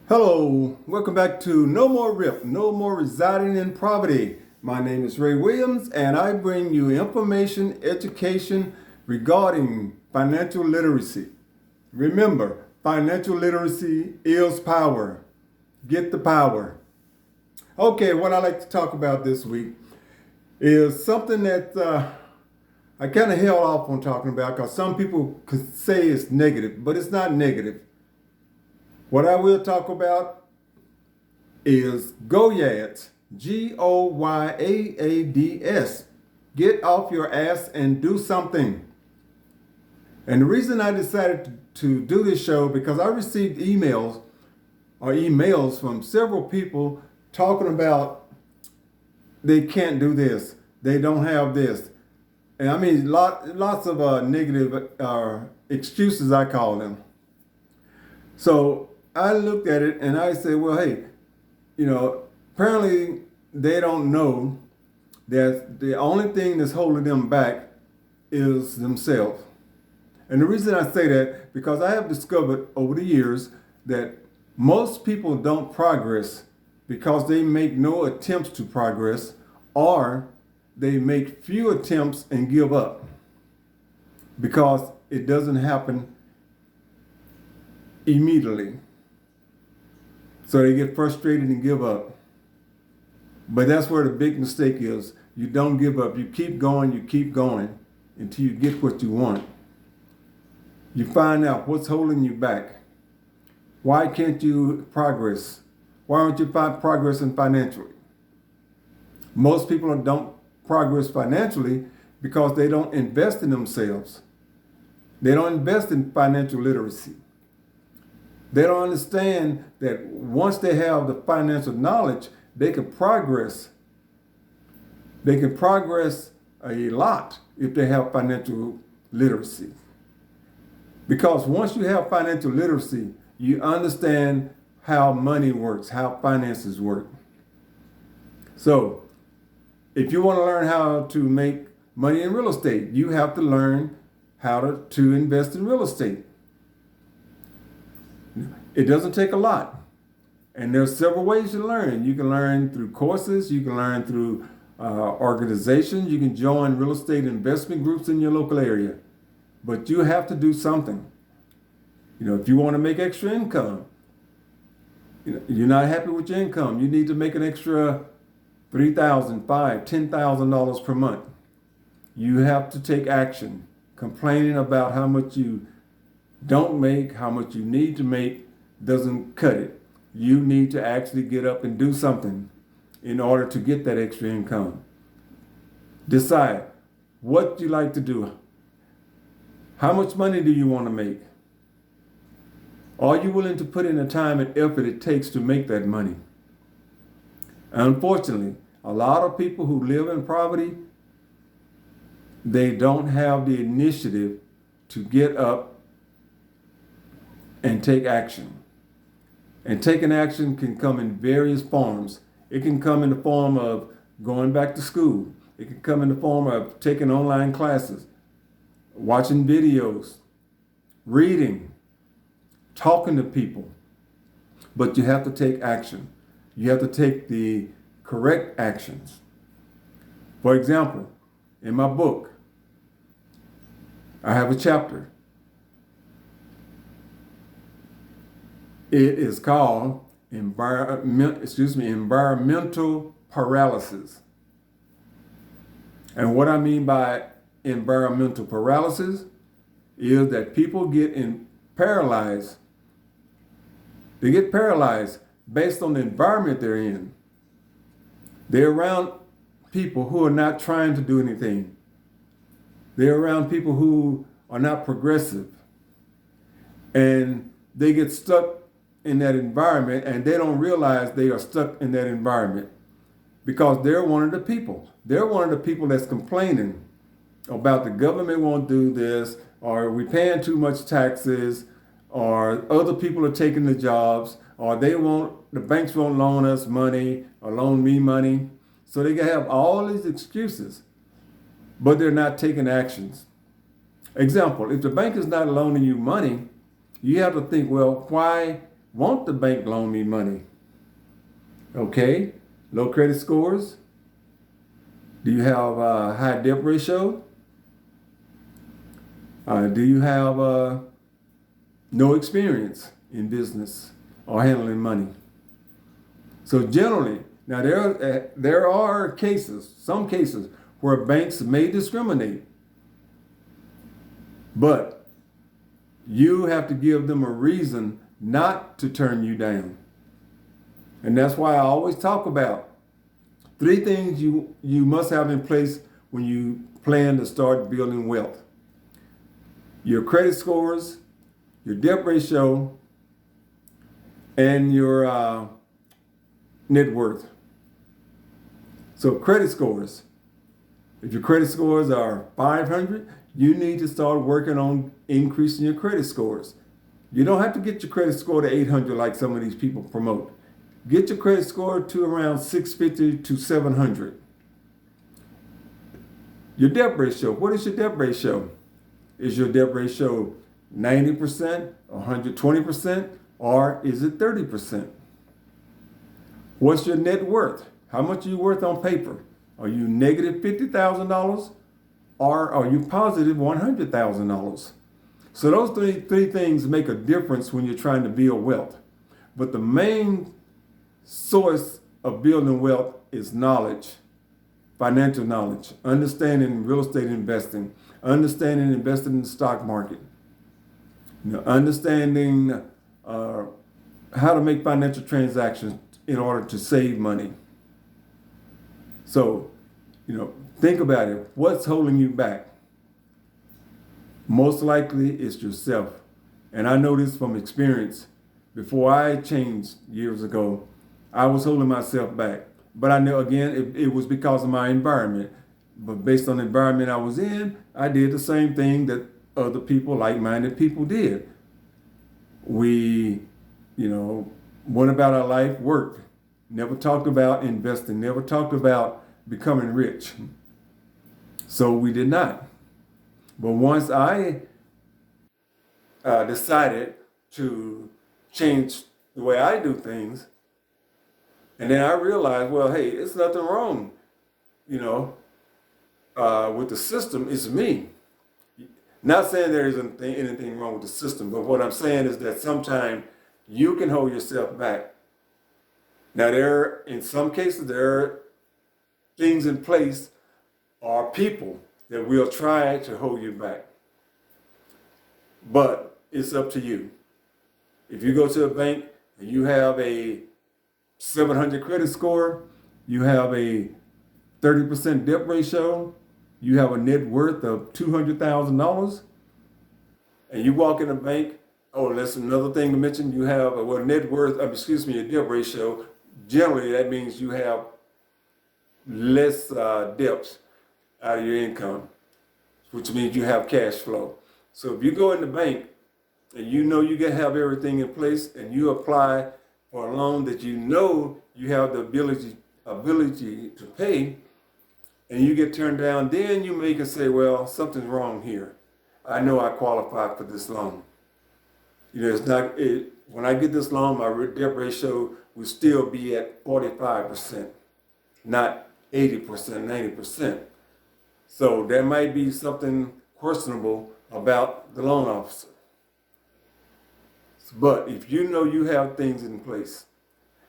Hello, welcome back to No More RIP, No More Residing in Poverty. My name is Ray Williams and I bring you information, education regarding financial literacy. Remember, financial literacy is power. Get the power. Okay, what I like to talk about this week is something that I kind of held off on talking about because some people could say it's negative, but it's not negative. What I will talk about is GOYAADS, GOYAADS. Get off your ass and do something. And the reason I decided to do this show because I received emails from several people talking about they can't do this, they don't have this. And I mean lots of negative excuses, I call them. So I looked at it and I said, well, hey, apparently they don't know that the only thing that's holding them back is themselves. And the reason I say that, because I have discovered over the years that most people don't progress because they make no attempts to progress, or they make few attempts and give up because it doesn't happen immediately. So they get frustrated and give up. But that's where the big mistake is. You don't give up. You keep going until you get what you want. You find out what's holding you back. Why can't you progress? Why aren't you progressing financially? Most people don't progress financially because they don't invest in themselves. They don't invest in financial literacy. They don't understand that once they have the financial knowledge, they can progress. They can progress a lot if they have financial literacy. Because once you have financial literacy, you understand how money works, how finances work. So, if you want to learn how to make money in real estate, you have to learn how to invest in real estate. It doesn't take a lot. And there's several ways to learn. You can learn through courses. You can learn through organizations. You can join real estate investment groups in your local area. But you have to do something. If you want to make extra income, you're not happy with your income, you need to make an extra $3,000, $5,000, $10,000 per month. You have to take action. Complaining about how much you don't make, how much you need to make, doesn't cut it. You need to actually get up and do something in order to get that extra income. Decide what you like to do. How much money do you want to make? Are you willing to put in the time and effort it takes to make that money? Unfortunately, a lot of people who live in poverty, they don't have the initiative to get up and take action. And taking action can come in various forms. It can come in the form of going back to school. It can come in the form of taking online classes, watching videos, reading, talking to people. But you have to take action. You have to take the correct actions. For example, in my book, I have a chapter. It is called environmental paralysis. And what I mean by environmental paralysis is that people get paralyzed. They get paralyzed based on the environment they're in. They're around people who are not trying to do anything. They're around people who are not progressive. And they get stuck in that environment and they don't realize they are stuck in that environment because they're one of the people. They're one of the people that's complaining about the government won't do this, or we're paying too much taxes, or other people are taking the jobs, or the banks won't loan us money or loan me money. So they can have all these excuses, but they're not taking actions. Example, if the bank is not loaning you money, you have to think, well, why want the bank loan me money? Okay, low credit scores. Do you have a high debt ratio? Do you have no experience in business or handling money? So generally, now there are cases, some cases, where banks may discriminate, but you have to give them a reason not to turn you down. And that's why I always talk about 3 things you must have in place when you plan to start building wealth: your credit scores, your debt ratio, and your net worth. So credit scores. If your credit scores are 500, you need to start working on increasing your credit scores. You don't have to get your credit score to 800 like some of these people promote. Get your credit score to around 650 to 700. Your debt ratio. What is your debt ratio? Is your debt ratio 90%, 120%, or is it 30%? What's your net worth? How much are you worth on paper? Are you negative $50,000 or are you positive $100,000? So those three things make a difference when you're trying to build wealth. But the main source of building wealth is knowledge, financial knowledge, understanding real estate investing, understanding investing in the stock market, understanding how to make financial transactions in order to save money. So, think about it. What's holding you back? Most likely it's yourself. And I know this from experience. Before I changed years ago, I was holding myself back. But I know, again, it was because of my environment. But based on the environment I was in, I did the same thing that other people, like-minded people, did. We, went about our life, worked. Never talked about investing, never talked about becoming rich. So we did not. But once I decided to change the way I do things, and then I realized, well, hey, it's nothing wrong, with the system. It's me. Not saying there isn't anything wrong with the system, but what I'm saying is that sometimes you can hold yourself back. Now, in some cases, there are things in place or people that will try to hold you back. But it's up to you. If you go to a bank and you have a 700 credit score, you have a 30% debt ratio, you have a net worth of $200,000, and you walk in a bank, that's another thing to mention, you have a net worth, your debt ratio. Generally, that means you have less debts out of your income, which means you have cash flow. So if you go in the bank and you can have everything in place and you apply for a loan that you have the ability to pay, and you get turned down, then you may can say, well, something's wrong here. I know I qualify for this loan. When I get this loan, my debt ratio will still be at 45%, not 80%, 90%. So there might be something questionable about the loan officer. But if you have things in place,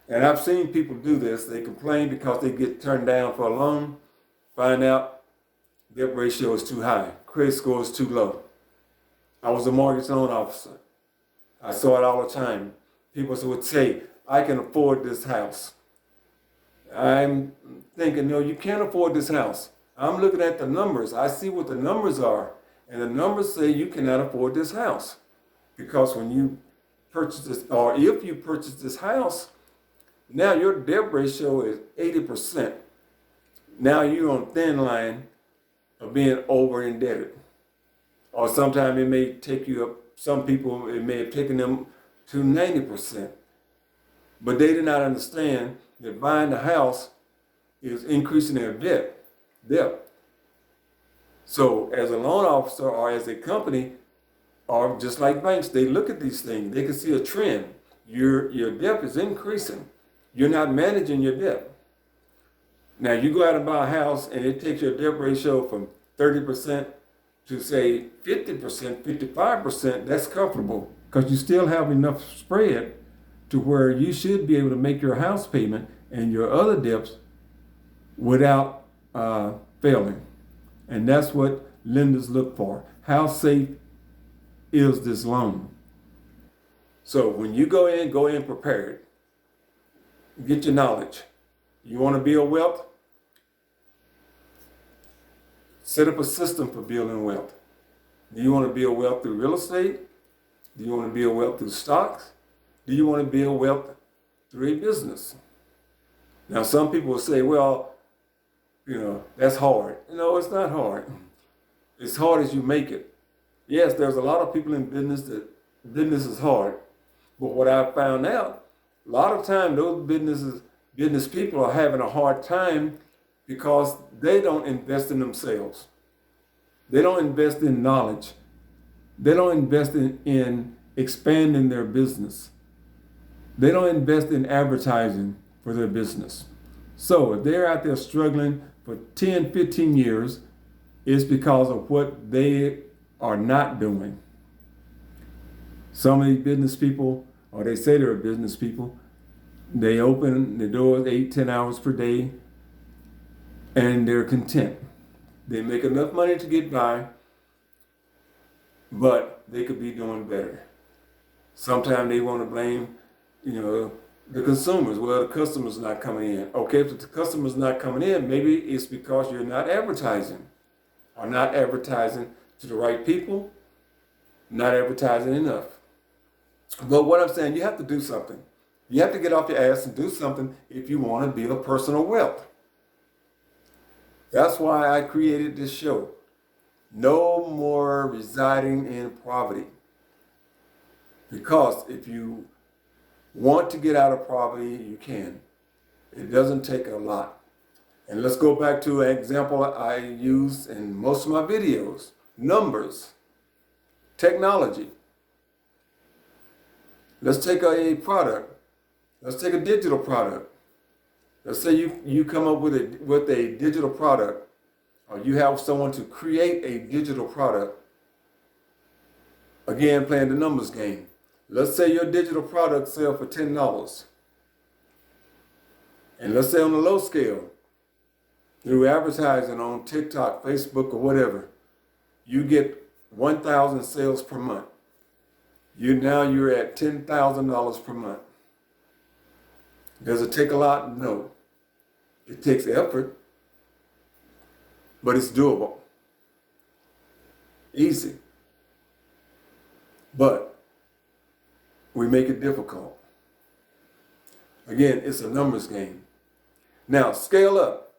and I've seen people do this, they complain because they get turned down for a loan, find out debt ratio is too high, credit score is too low. I was a mortgage loan officer. I saw it all the time. People would say, I can afford this house. I'm thinking, no, you can't afford this house. I'm looking at the numbers. I see what the numbers are. And the numbers say you cannot afford this house. Because when you purchase this, or if you purchase this house, now your debt ratio is 80%. Now you're on thin line of being over indebted. Or sometimes it may take you up, some people, it may have taken them to 90%. But they did not understand that buying the house is increasing their debt. So as a loan officer or as a company, or just like banks, they look at these things. They can see a trend. your debt is increasing. You're not managing your debt. Now you go out and buy a house and it takes your debt ratio from 30% to say 50%, 55%, that's comfortable because you still have enough spread to where you should be able to make your house payment and your other debts without failing. And that's what lenders look for. How safe is this loan? So when you go in prepared. Get your knowledge. You want to build wealth? Set up a system for building wealth. Do you want to build wealth through real estate? Do you want to build wealth through stocks? Do you want to build wealth through a business? Now, some people will say, well, that's hard. No, it's not hard. It's hard as you make it. Yes, there's a lot of people in business that business is hard. But what I found out, a lot of time those business people are having a hard time because they don't invest in themselves. They don't invest in knowledge. They don't invest in expanding their business. They don't invest in advertising for their business. So if they're out there struggling for 10, 15 years, it's because of what they are not doing. Some of these business people, or they say they're business people, they open the doors 8, 10 hours per day, and they're content. They make enough money to get by, but they could be doing better. Sometimes they want to blame, the consumers. Well, the customer's not coming in. Okay, if the customer's not coming in, maybe it's because you're not advertising, or not advertising to the right people, not advertising enough. But what I'm saying, you have to do something. You have to get off your ass and do something if you want to build personal wealth. That's why I created this show. No more residing in poverty. Because if you want to get out of poverty, you can. It doesn't take a lot. And let's go back to an example I use in most of my videos. Numbers. Technology. Let's take a product. Let's take a digital product. Let's say you come up with a digital product, or you have someone to create a digital product. Again, playing the numbers game. Let's say your digital product sells for $10. And let's say on the low scale, through advertising on TikTok, Facebook, or whatever, you get 1,000 sales per month. You're at $10,000 per month. Does it take a lot? No. It takes effort, but it's doable. Easy. But we make it difficult. Again, it's a numbers game. Now, scale up.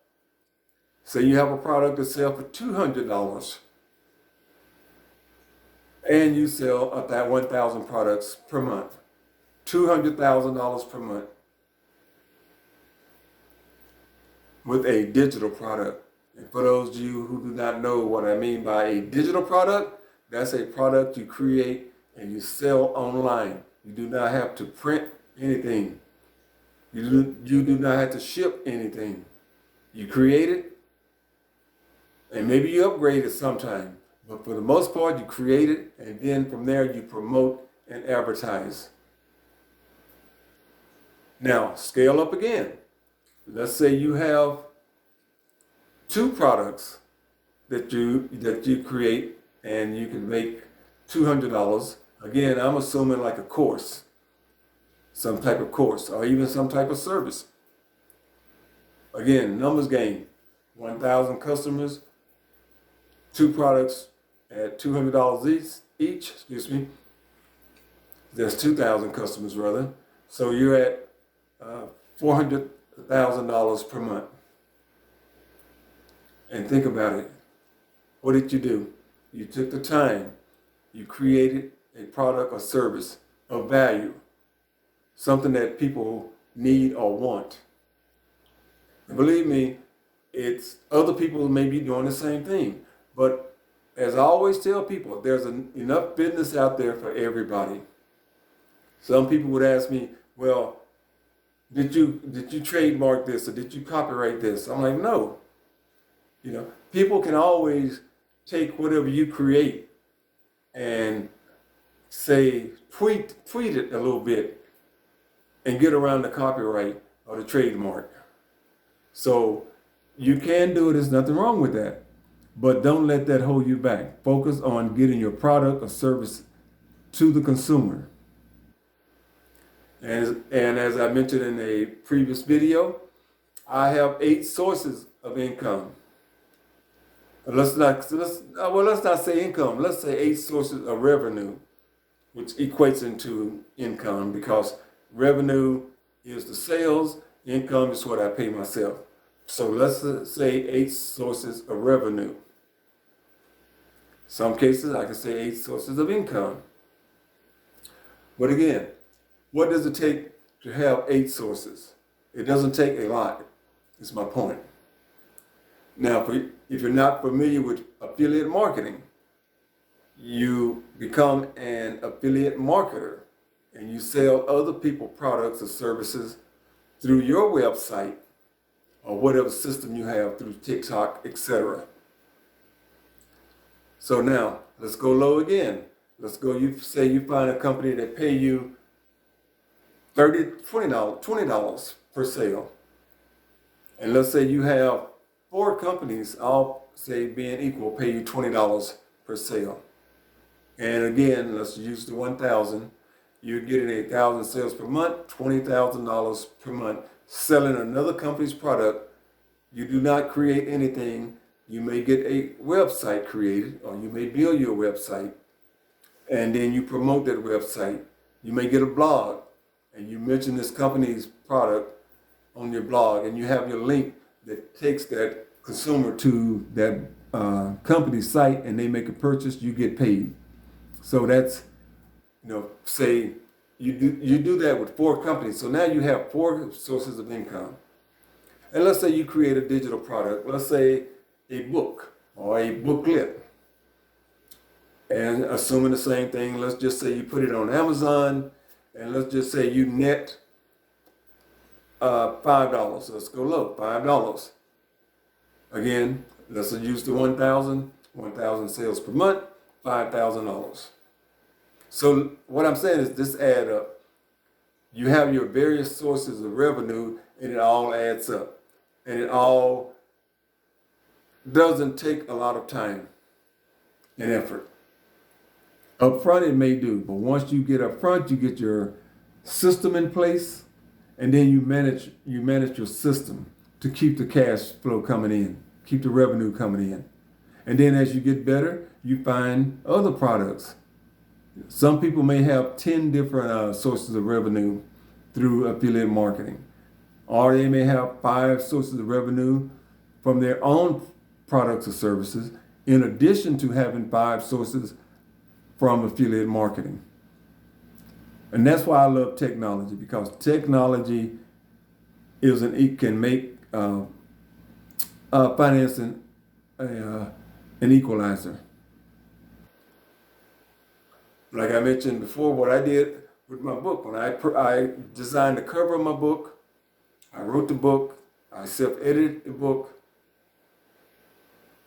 Say you have a product that sells for $200 and you sell that 1,000 products per month. $200,000 per month. With a digital product. And for those of you who do not know what I mean by a digital product, that's a product you create and you sell online. You do not have to print anything. You do not have to ship anything. You create it, and maybe you upgrade it sometime. But for the most part, you create it, and then from there you promote and advertise. Now, scale up again. Let's say you have 2 products that you create and you can make $200. Again, I'm assuming like a course, some type of course, or even some type of service. Again, numbers game. 1,000 customers, 2 products at $200 each. There's 2,000 customers rather. So you're at $400,000 per month. And think about it. What did you do? You took the time. You created a product or service of value. Something that people need or want. And believe me, it's other people may be doing the same thing. But as I always tell people, there's enough business out there for everybody. Some people would ask me, well, did you trademark this or did you copyright this? I'm like, no. People can always take whatever you create and say tweet it a little bit and get around the copyright or the trademark. So you can do it, there's nothing wrong with that. But don't let that hold you back. Focus on getting your product or service to the consumer. And as I mentioned in a previous video, I have 8 sources of income. Let's not say income. Let's say 8 sources of revenue, which equates into income, because revenue is the sales, income is what I pay myself. So let's say 8 sources of revenue. Some cases I can say 8 sources of income. But again, what does it take to have 8 sources? It doesn't take a lot, is my point. Now, if you're not familiar with affiliate marketing, you become an affiliate marketer and you sell other people products or services through your website or whatever system you have through TikTok, etc. So now, let's go low again. You say you find a company that pay you $20 per sale. And let's say you have 4 companies, all say being equal, pay you $20 per sale. And again, let's use the 1,000. You're getting 1,000 sales per month, $20,000 per month, selling another company's product. You do not create anything. You may get a website created, or you may build your website, and then you promote that website. You may get a blog, and you mention this company's product on your blog, and you have your link that takes that consumer to that company's site, and they make a purchase, you get paid. So that's, say you do that with 4 companies. So now you have 4 sources of income. And let's say you create a digital product, let's say a book or a booklet. And assuming the same thing, let's just say you put it on Amazon, and let's just say you net $5. Let's go low, $5. Again, let's use the 1,000 sales per month, $5,000. So what I'm saying is this add up. You have your various sources of revenue, and it all adds up. And it all doesn't take a lot of time and effort. Up front it may do, but once you get up front, you get your system in place, and then you manage your system to keep the cash flow coming in, keep the revenue coming in. And then as you get better, you find other products. Some people may have 10 different sources of revenue through affiliate marketing, or they may have 5 sources of revenue from their own products or services, in addition to having 5 sources from affiliate marketing. And that's why I love technology, because technology can make financing an equalizer. Like I mentioned before, what I did with my book, when I designed the cover of my book, I wrote the book, I self-edited the book,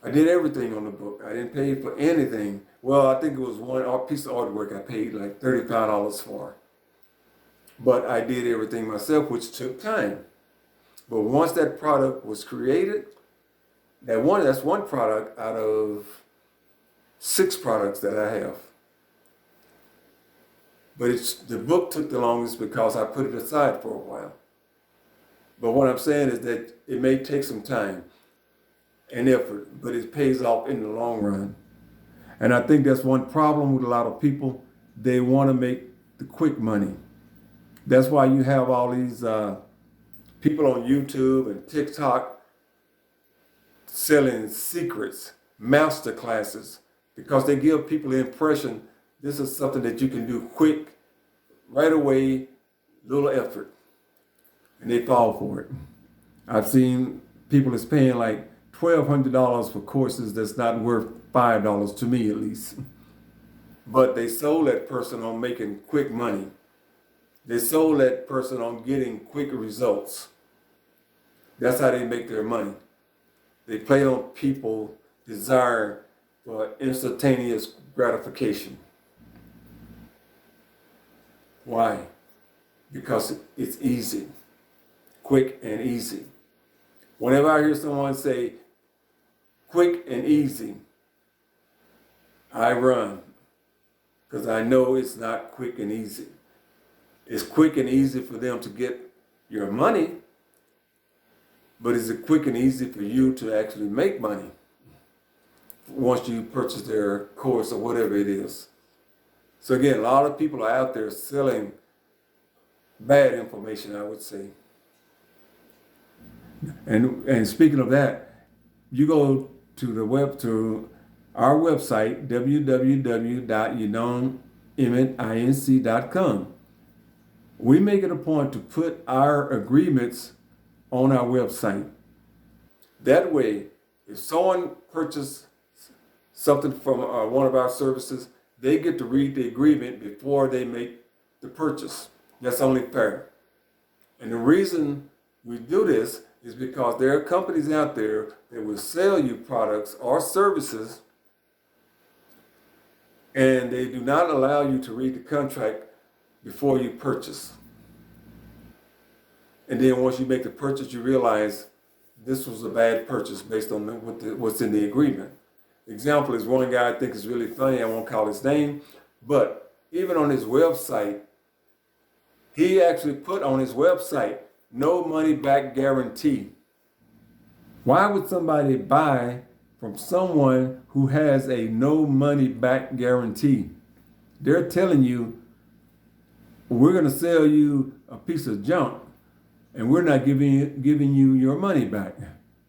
I did everything on the book. I didn't pay for anything. Well, I think it was one piece of artwork I paid like $35 for. But I did everything myself, which took time. But once that product was created, that's one product out of 6 products that I have. But the book took the longest because I put it aside for a while. But what I'm saying is that it may take some time and effort, but it pays off in the long run. And I think that's one problem with a lot of people. They want to make the quick money. That's why you have all these people on YouTube and TikTok selling secrets, master classes, because they give people the impression this is something that you can do quick, right away, little effort, and they fall for it. I've seen people that's paying like $1,200 for courses that's not worth $5 to me, at least. But they sold that person on making quick money. They sold that person on getting quick results. That's how they make their money. They play on people's desire for instantaneous gratification. Why? Because it's easy, quick and easy. Whenever I hear someone say quick and easy, I run, because I know it's not quick and easy. It's quick and easy for them to get your money, but is it quick and easy for you to actually make money once you purchase their course or whatever it is? So again, a lot of people are out there selling bad information, I would say. And speaking of that, you go to our website, www.unionimminc.com. We make it a point to put our agreements on our website. That way, if someone purchases something from one of our services, they get to read the agreement before they make the purchase. That's only fair. And the reason we do this is because there are companies out there that will sell you products or services, and they do not allow you to read the contract before you purchase. And then once you make the purchase, you realize this was a bad purchase based on what's in the agreement. Example is one guy I think is really funny. I won't call his name, but even on his website, he actually put on his website, no money back guarantee. Why would somebody buy from someone who has a no money back guarantee? They're telling you, we're going to sell you a piece of junk and we're not giving you your money back.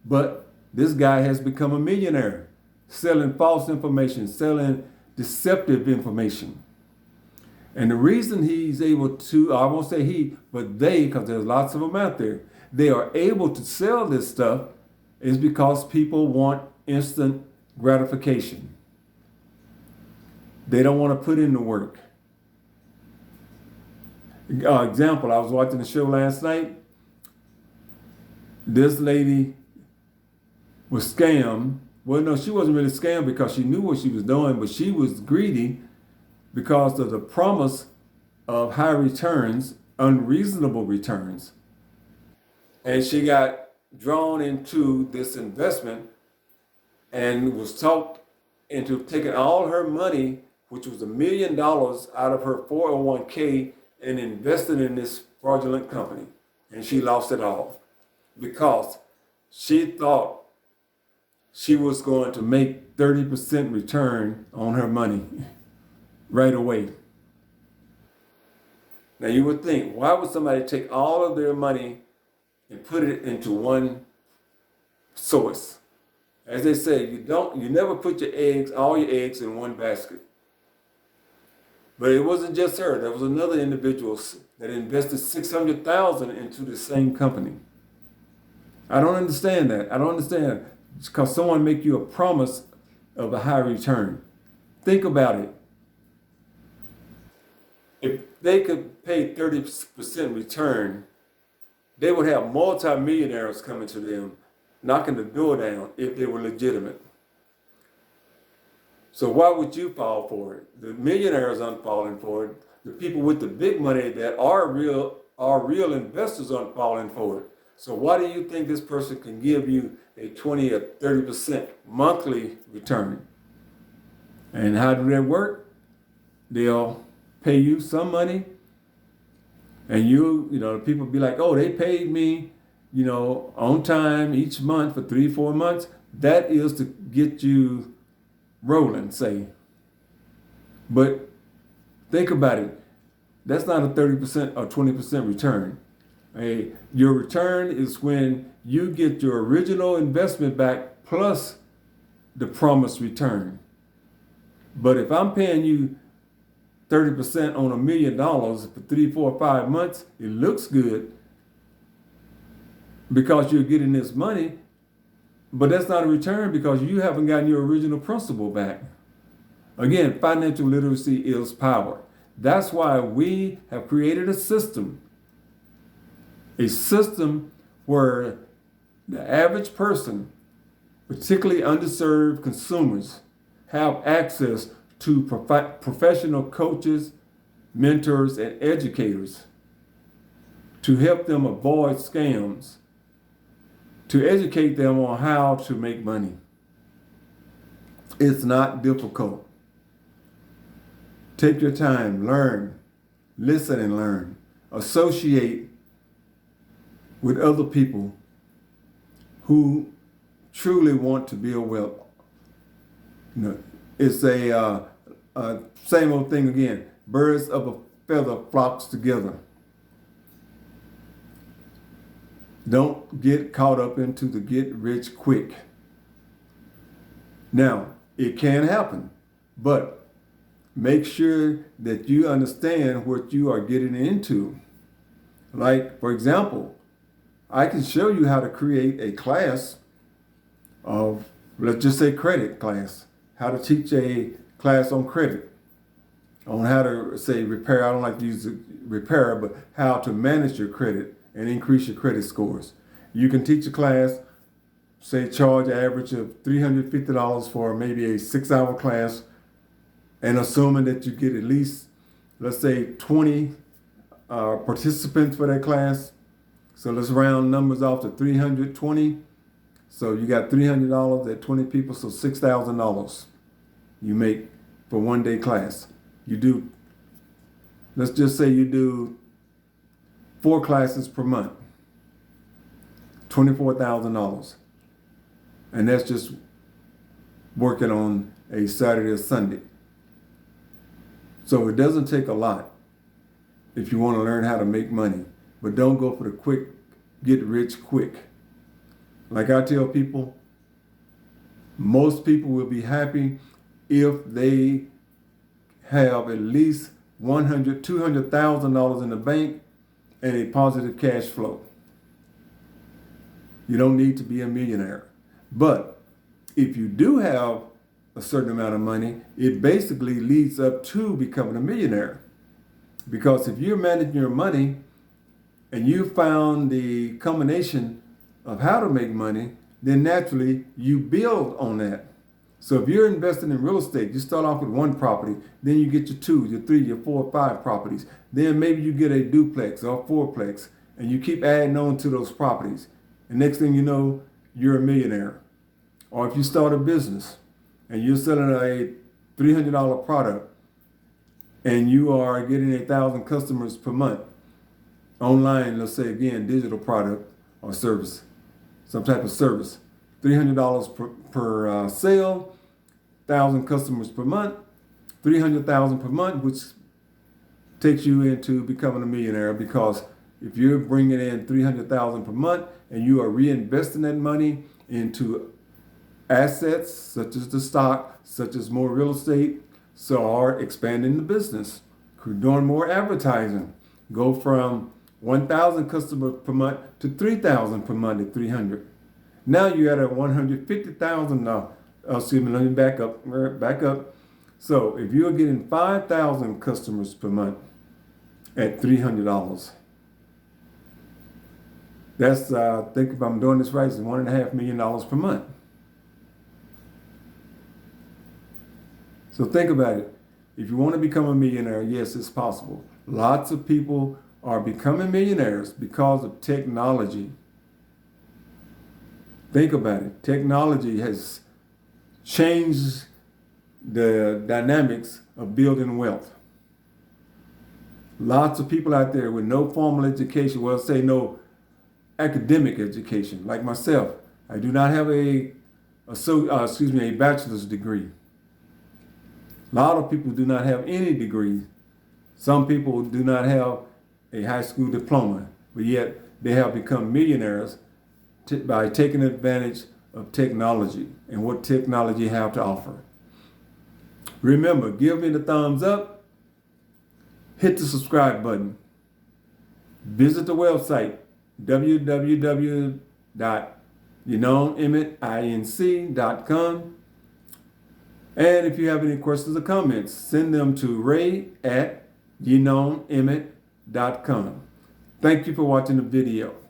But this guy has become a millionaire, selling false information, selling deceptive information. And the reason he's able to, I won't say he, but they, because there's lots of them out there, they are able to sell this stuff is because people want instant gratification. They don't want to put in the work. Example, I was watching the show last night. This lady was scammed. Well, no, she wasn't really scammed because she knew what she was doing, but she was greedy because of the promise of high returns, unreasonable returns. And she got drawn into this investment and was talked into taking all her money, which was $1 million out of her 401k, and investing in this fraudulent company. And she lost it all because she thought she was going to make 30% return on her money right away. Now you would think, why would somebody take all of their money and put it into one source? As they say, you never put all your eggs in one basket. But it wasn't just her. There was another individual that invested $600,000 into the same company. I don't understand that. I don't understand it's because someone make you a promise of a high return. Think about it. If they could pay 30% return, they would have multi-millionaires coming to them, knocking the door down if they were legitimate. So why would you fall for it? The millionaires aren't falling for it. The people with the big money that are real investors aren't falling for it. So why do you think this person can give you a 20 or 30% monthly return? And how do that work? They'll pay you some money, and the people be like, oh, they paid me, on time each month for 3-4 months. That is to get you rolling, say. But think about it. That's not a 30% or 20% return. Your return is when you get your original investment back plus the promised return. But if I'm paying you 30% on $1 million for 3, 4, 5 months, it looks good because you're getting this money, but that's not a return because you haven't gotten your original principal back. Again, financial literacy is power. That's why we have created a system where the average person, particularly underserved consumers, have access to professional coaches, mentors, and educators to help them avoid scams, to educate them on how to make money. It's not difficult. Take your time, learn, listen and learn. Associate with other people who truly want to build wealth. It's a same old thing again. Birds of a feather flocks together. Don't get caught up into the get rich quick. Now, it can happen, but make sure that you understand what you are getting into. Like, for example, I can show you how to create a class of, let's just say, credit class. How to teach a class on credit. On how to, say, repair. I don't like to use repair, but how to manage your credit and increase your credit scores. You can teach a class, say, charge an average of $350 for maybe a 6-hour class, and assuming that you get at least, let's say, 20 participants for that class. So let's round numbers off to 320. So you got $300 at 20 people, so $6,000 you make for 1-day class. You do, let's just say you do 4 classes per month, $24,000. And that's just working on a Saturday or Sunday. So it doesn't take a lot if you want to learn how to make money. But don't go for the quick, get rich quick. Like I tell people, most people will be happy if they have at least $100,000, $200,000 in the bank and a positive cash flow. You don't need to be a millionaire. But if you do have a certain amount of money, it basically leads up to becoming a millionaire. Because if you're managing your money and you found the combination of how to make money, then naturally you build on that. So if you're investing in real estate, you start off with 1 property, then you get your 2, your 3, your 4, 5 properties. Then maybe you get a duplex or a fourplex, and you keep adding on to those properties. And next thing you know, you're a millionaire. Or if you start a business and you're selling a $300 product and you are getting 1,000 customers per month online, let's say again, digital product or service, some type of service, $300 per sale, 1,000 customers per month, 300,000 per month, which takes you into becoming a millionaire. Because if you're bringing in 300,000 per month and you are reinvesting that money into assets such as the stock, such as more real estate, so are expanding the business, doing more advertising, go from 1,000 customers per month to 3,000 per month at 300. Now you're at a 150,000. Excuse me, let me back up. So if you're getting 5,000 customers per month at $300, that's, I think if I'm doing this right, it's $1.5 million per month. So think about it. If you want to become a millionaire, yes, it's possible. Lots of people are becoming millionaires because of technology. Think about it. Technology has changed the dynamics of building wealth. Lots of people out there with no formal education, well, say no academic education, like myself. I do not have a bachelor's degree. A lot of people do not have any degree. Some people do not have a high school diploma, but yet they have become millionaires by taking advantage of technology and what technology have to offer. Remember, give me the thumbs up, hit the subscribe button, visit the website www.YanoneEmmettInc.com. And if you have any questions or comments, send them to ray@ GenomeEmmett.com. Thank you for watching the video.